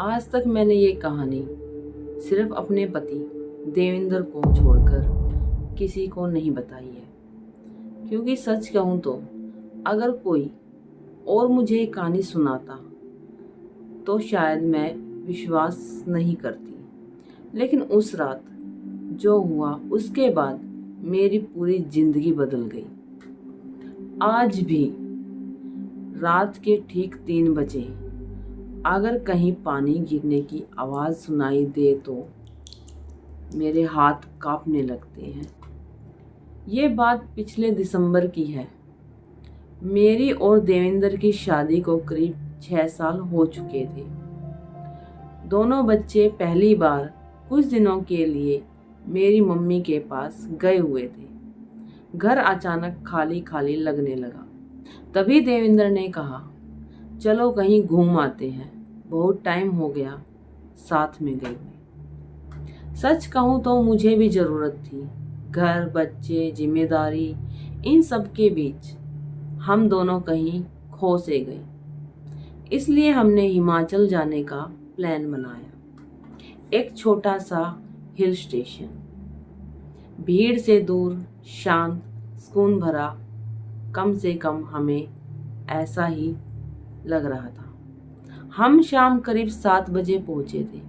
आज तक मैंने ये कहानी सिर्फ अपने पति देवेंद्र को छोड़कर किसी को नहीं बताई है, क्योंकि सच कहूँ तो अगर कोई और मुझे ये कहानी सुनाता तो शायद मैं विश्वास नहीं करती। लेकिन उस रात जो हुआ उसके बाद मेरी पूरी जिंदगी बदल गई। आज भी रात के ठीक 3 बजे अगर कहीं पानी गिरने की आवाज़ सुनाई दे तो मेरे हाथ कांपने लगते हैं। ये बात पिछले दिसंबर की है। मेरी और देवेंद्र की शादी को करीब 6 साल हो चुके थे। दोनों बच्चे पहली बार कुछ दिनों के लिए मेरी मम्मी के पास गए हुए थे। घर अचानक खाली खाली लगने लगा। तभी देवेंद्र ने कहा, चलो कहीं घूम आते हैं, बहुत टाइम हो गया साथ में गए हुए। सच कहूँ तो मुझे भी ज़रूरत थी। घर, बच्चे, जिम्मेदारी, इन सब के बीच हम दोनों कहीं खो से गए। इसलिए हमने हिमाचल जाने का प्लान बनाया। एक छोटा सा हिल स्टेशन, भीड़ से दूर, शांत, सुकून भरा। कम से कम हमें ऐसा ही लग रहा था। हम शाम करीब 7 बजे पहुंचे थे।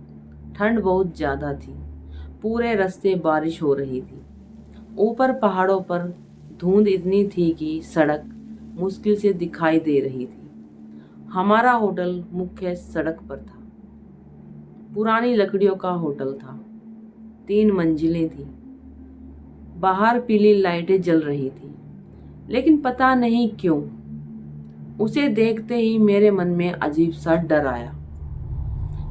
ठंड बहुत ज़्यादा थी। पूरे रास्ते बारिश हो रही थी। ऊपर पहाड़ों पर धुंध इतनी थी कि सड़क मुश्किल से दिखाई दे रही थी। हमारा होटल मुख्य सड़क पर था। पुरानी लकड़ियों का होटल था। 3 मंजिलें थी। बाहर पीली लाइटें जल रही थी। लेकिन पता नहीं क्यों उसे देखते ही मेरे मन में अजीब सा डर आया।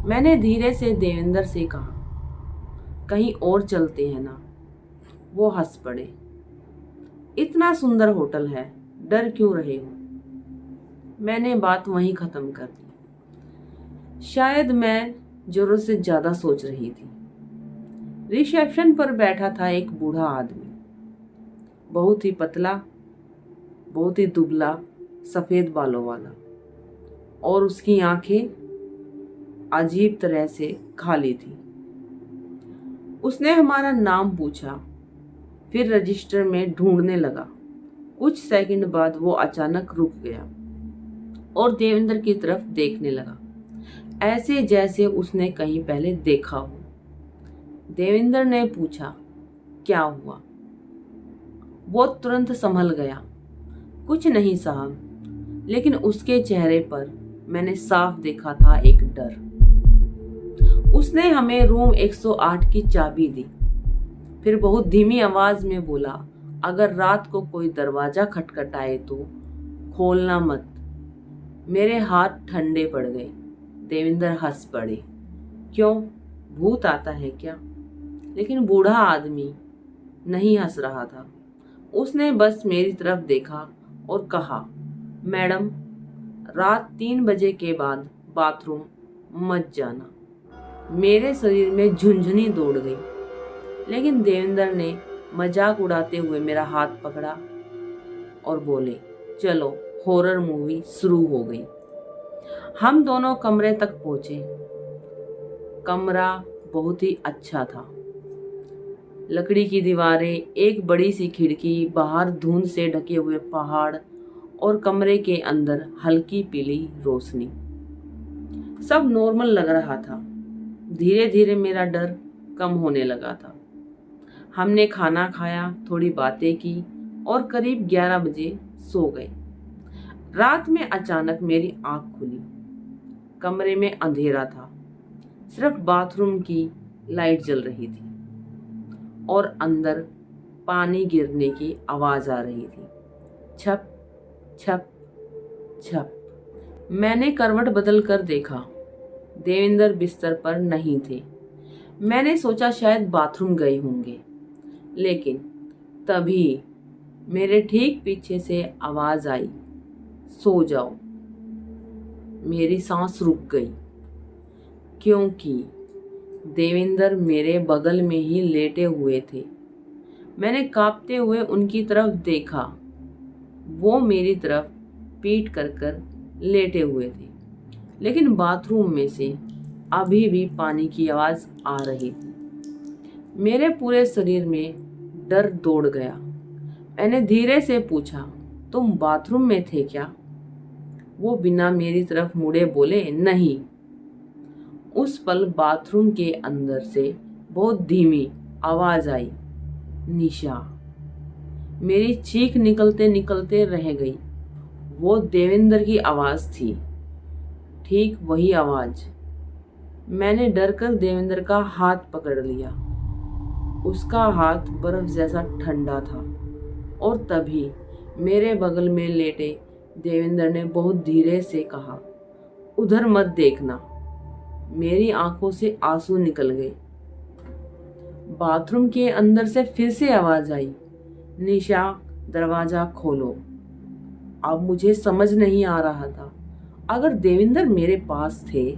मैंने धीरे से देवेंद्र से कहा, कहीं और चलते हैं ना। वो हंस पड़े। इतना सुंदर होटल है, डर क्यों रहे हो? मैंने बात वहीं खत्म कर दी। शायद मैं जरूरत से ज्यादा सोच रही थी। रिसेप्शन पर बैठा था एक बूढ़ा आदमी, बहुत ही पतला, बहुत ही दुबला, सफेद बालों वाला, और उसकी आंखें अजीब तरह से खाली थी। उसने हमारा नाम पूछा, फिर रजिस्टर में ढूंढने लगा। कुछ सेकंड बाद वो अचानक रुक गया और देवेंद्र की तरफ देखने लगा, ऐसे जैसे उसने कहीं पहले देखा हो। देवेंद्र ने पूछा, क्या हुआ? वो तुरंत संभल गया, कुछ नहीं साहब। लेकिन उसके चेहरे पर मैंने साफ देखा था एक डर। उसने हमें रूम 108 की चाबी दी। फिर बहुत धीमी आवाज में बोला, अगर रात को कोई दरवाजा खटखटाए तो खोलना मत। मेरे हाथ ठंडे पड़ गए। देवेंद्र हंस पड़े। क्यों, भूत आता है क्या? लेकिन बूढ़ा आदमी नहीं हंस रहा था। उसने बस मेरी तरफ देखा और कहा, मैडम, रात 3 बजे के बाद बाथरूम मत जाना। मेरे शरीर में झुंझुनी दौड़ गई। लेकिन देवेंद्र ने मजाक उड़ाते हुए मेरा हाथ पकड़ा और बोले, चलो हॉरर मूवी शुरू हो गई। हम दोनों कमरे तक पहुंचे। कमरा बहुत ही अच्छा था। लकड़ी की दीवारें, एक बड़ी सी खिड़की, बाहर धुंध से ढके हुए पहाड़ और कमरे के अंदर हल्की पीली रोशनी। सब नॉर्मल लग रहा था। धीरे धीरे मेरा डर कम होने लगा था। हमने खाना खाया, थोड़ी बातें की और करीब 11 बजे सो गए। रात में अचानक मेरी आंख खुली। कमरे में अंधेरा था। सिर्फ बाथरूम की लाइट जल रही थी और अंदर पानी गिरने की आवाज आ रही थी। छप छप छप। मैंने करवट बदल कर देखा। देवेंद्र बिस्तर पर नहीं थे। मैंने सोचा शायद बाथरूम गए होंगे। लेकिन तभी मेरे ठीक पीछे से आवाज आई, सो जाओ। मेरी सांस रुक गई, क्योंकि देवेंद्र मेरे बगल में ही लेटे हुए थे। मैंने कांपते हुए उनकी तरफ देखा। वो मेरी तरफ पीठ कर कर लेटे हुए थे। लेकिन बाथरूम में से अभी भी पानी की आवाज आ रही थी। मेरे पूरे शरीर में डर दौड़ गया। मैंने धीरे से पूछा, तुम बाथरूम में थे क्या? वो बिना मेरी तरफ मुड़े बोले, नहीं। उस पल बाथरूम के अंदर से बहुत धीमी आवाज आई, निशा। मेरी चीख निकलते निकलते रह गई। वो देवेंद्र की आवाज थी, ठीक वही आवाज। मैंने डरकर देवेंद्र का हाथ पकड़ लिया। उसका हाथ बर्फ जैसा ठंडा था। और तभी मेरे बगल में लेटे देवेंद्र ने बहुत धीरे से कहा, उधर मत देखना। मेरी आंखों से आंसू निकल गए। बाथरूम के अंदर से फिर से आवाज आई, निशा दरवाजा खोलो। अब मुझे समझ नहीं आ रहा था, अगर देवेंद्र मेरे पास थे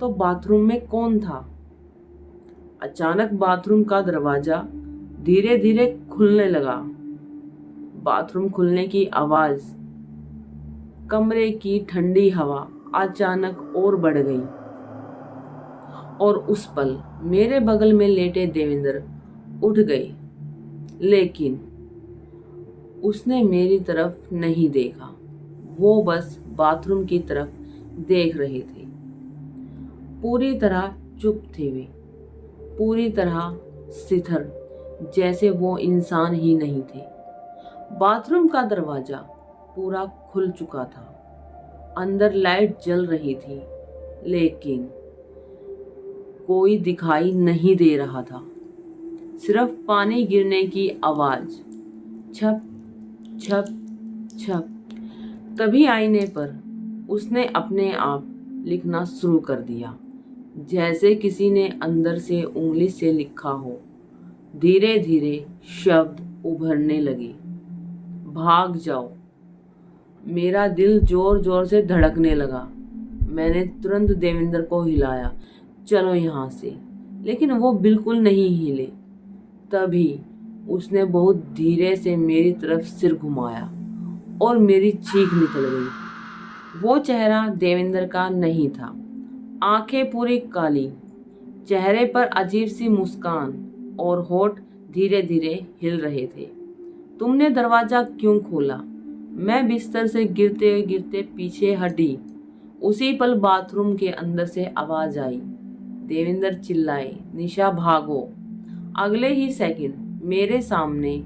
तो बाथरूम में कौन था? अचानक बाथरूम का दरवाजा धीरे धीरे खुलने लगा। बाथरूम खुलने की आवाज, कमरे की ठंडी हवा अचानक और बढ़ गई। और उस पल मेरे बगल में लेटे देवेंद्र उठ गए, लेकिन उसने मेरी तरफ नहीं देखा। वो बस बाथरूम की तरफ देख रहे थे। पूरी तरह चुप थे वे, पूरी तरह स्थिर, जैसे वो इंसान ही नहीं थे। बाथरूम का दरवाजा पूरा खुल चुका था। अंदर लाइट जल रही थी, लेकिन कोई दिखाई नहीं दे रहा था। सिर्फ पानी गिरने की आवाज, छप छप छप। तभी आईने पर उसने अपने आप लिखना शुरू कर दिया, जैसे किसी ने अंदर से उंगली से लिखा हो। धीरे धीरे शब्द उभरने लगे, भाग जाओ। मेरा दिल जोर जोर से धड़कने लगा। मैंने तुरंत देवेंद्र को हिलाया, चलो यहाँ से, लेकिन वो बिल्कुल नहीं हिले। तभी उसने बहुत धीरे से मेरी तरफ सिर घुमाया और मेरी चीख निकल गई। वो चेहरा देवेंद्र का नहीं था, आंखें पूरी काली, चेहरे पर अजीब सी मुस्कान और होठ धीरे धीरे हिल रहे थे। तुमने दरवाजा क्यों खोला? मैं बिस्तर से गिरते गिरते पीछे हटी। उसी पल बाथरूम के अंदर से आवाज आई, देवेंद्र चिल्लाए, निशा भागो। अगले ही सेकंड मेरे सामने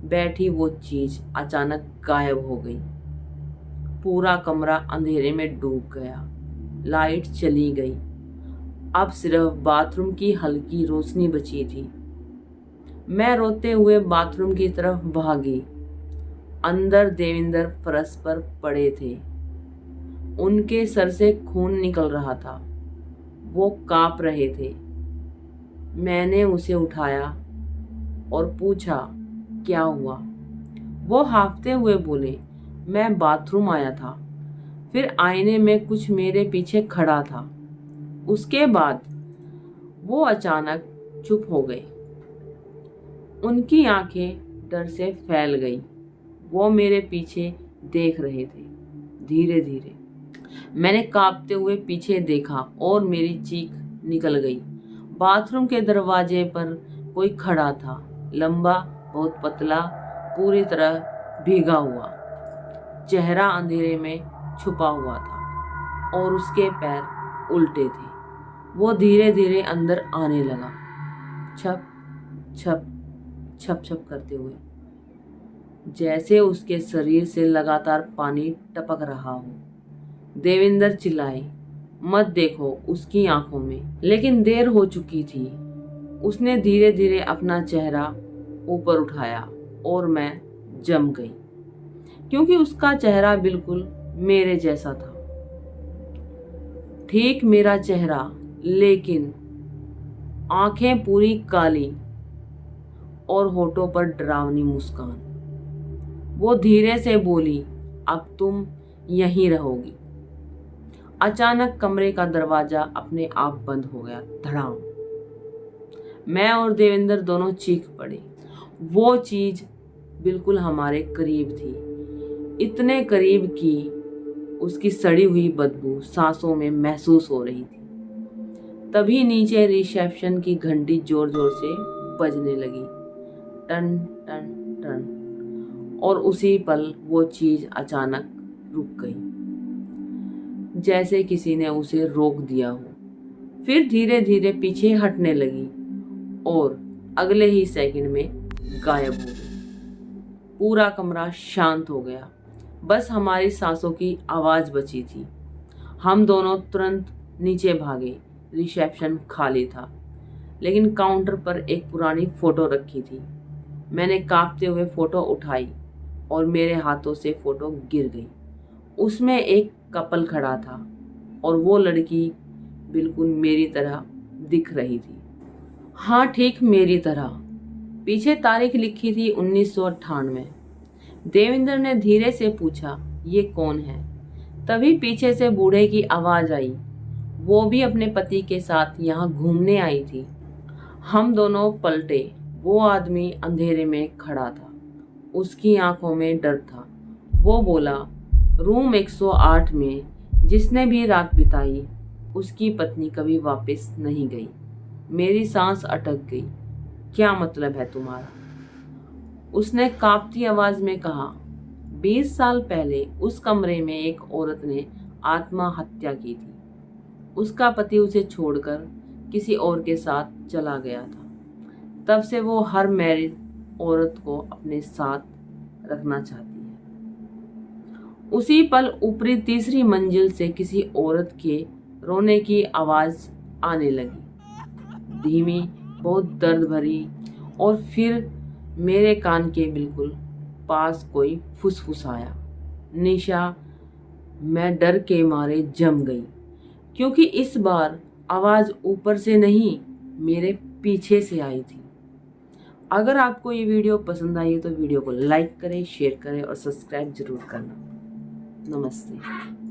बैठी वो चीज अचानक गायब हो गई। पूरा कमरा अंधेरे में डूब गया। लाइट चली गई। अब सिर्फ बाथरूम की हल्की रोशनी बची थी। मैं रोते हुए बाथरूम की तरफ भागी। अंदर देवेंद्र फर्श पर पड़े थे। उनके सर से खून निकल रहा था। वो कांप रहे थे। मैंने उसे उठाया और पूछा, क्या हुआ? वो हांफते हुए बोले, मैं बाथरूम आया था, फिर आईने में कुछ मेरे पीछे खड़ा था। उसके बाद वो अचानक चुप हो गए। उनकी आंखें डर से फैल गई। वो मेरे पीछे देख रहे थे। धीरे धीरे मैंने कांपते हुए पीछे देखा और मेरी चीख निकल गई। बाथरूम के दरवाजे पर कोई खड़ा था, लंबा, बहुत पतला, पूरी तरह भीगा हुआ। चेहरा अंधेरे में छुपा हुआ था और उसके पैर उल्टे थे। वो धीरे धीरे अंदर आने लगा, छप छप छप छप करते हुए, जैसे उसके शरीर से लगातार पानी टपक रहा हो। देवेंद्र चिल्लाए, मत देखो उसकी आंखों में। लेकिन देर हो चुकी थी। उसने धीरे धीरे अपना चेहरा ऊपर उठाया और मैं जम गई, क्योंकि उसका चेहरा बिल्कुल मेरे जैसा था। ठीक मेरा चेहरा, लेकिन आंखें पूरी काली और होठों पर डरावनी मुस्कान। वो धीरे से बोली, अब तुम यहीं रहोगी। अचानक कमरे का दरवाजा अपने आप बंद हो गया, धड़ाम। मैं और देवेंद्र दोनों चीख पड़े। वो चीज बिल्कुल हमारे करीब थी, इतने करीब कि उसकी सड़ी हुई बदबू सांसों में महसूस हो रही थी। तभी नीचे रिसेप्शन की घंटी जोर जोर से बजने लगी, टन टन टन। और उसी पल वो चीज अचानक रुक गई, जैसे किसी ने उसे रोक दिया हो। फिर धीरे धीरे पीछे हटने लगी और अगले ही सेकंड में गायब हो गई। पूरा कमरा शांत हो गया, बस हमारी सांसों की आवाज बची थी। हम दोनों तुरंत नीचे भागे। रिसेप्शन खाली था, लेकिन काउंटर पर एक पुरानी फोटो रखी थी। मैंने कांपते हुए फोटो उठाई और मेरे हाथों से फोटो गिर गई। उसमें एक कपल खड़ा था और वो लड़की बिल्कुल मेरी तरह दिख रही थी। हाँ, ठीक मेरी तरह। पीछे तारीख लिखी थी 1998। देवेंद्र ने धीरे से पूछा, ये कौन है? तभी पीछे से बूढ़े की आवाज आई, वो भी अपने पति के साथ यहाँ घूमने आई थी। हम दोनों पलटे। वो आदमी अंधेरे में खड़ा था, उसकी आंखों में डर था। वो बोला, रूम 108 में जिसने भी रात बिताई उसकी पत्नी कभी वापस नहीं गई। मेरी सांस अटक गई। क्या मतलब है तुम्हारा? उसने कांपती आवाज में कहा, 20 साल पहले उस कमरे में एक औरत ने आत्महत्या की थी। उसका पति उसे छोड़कर किसी और के साथ चला गया था। तब से वो हर मैरिड औरत को अपने साथ रखना चाहती है। उसी पल ऊपरी तीसरी मंजिल से किसी औरत के रोने की आवाज आने लगी, धीमी, बहुत दर्द भरी। और फिर मेरे कान के बिल्कुल पास कोई फुसफुसाया। निशा, मैं डर के मारे जम गई, क्योंकि इस बार आवाज ऊपर से नहीं, मेरे पीछे से आई थी। अगर आपको ये वीडियो पसंद आई तो वीडियो को लाइक करें, शेयर करें और सब्सक्राइब जरूर करना। नमस्ते।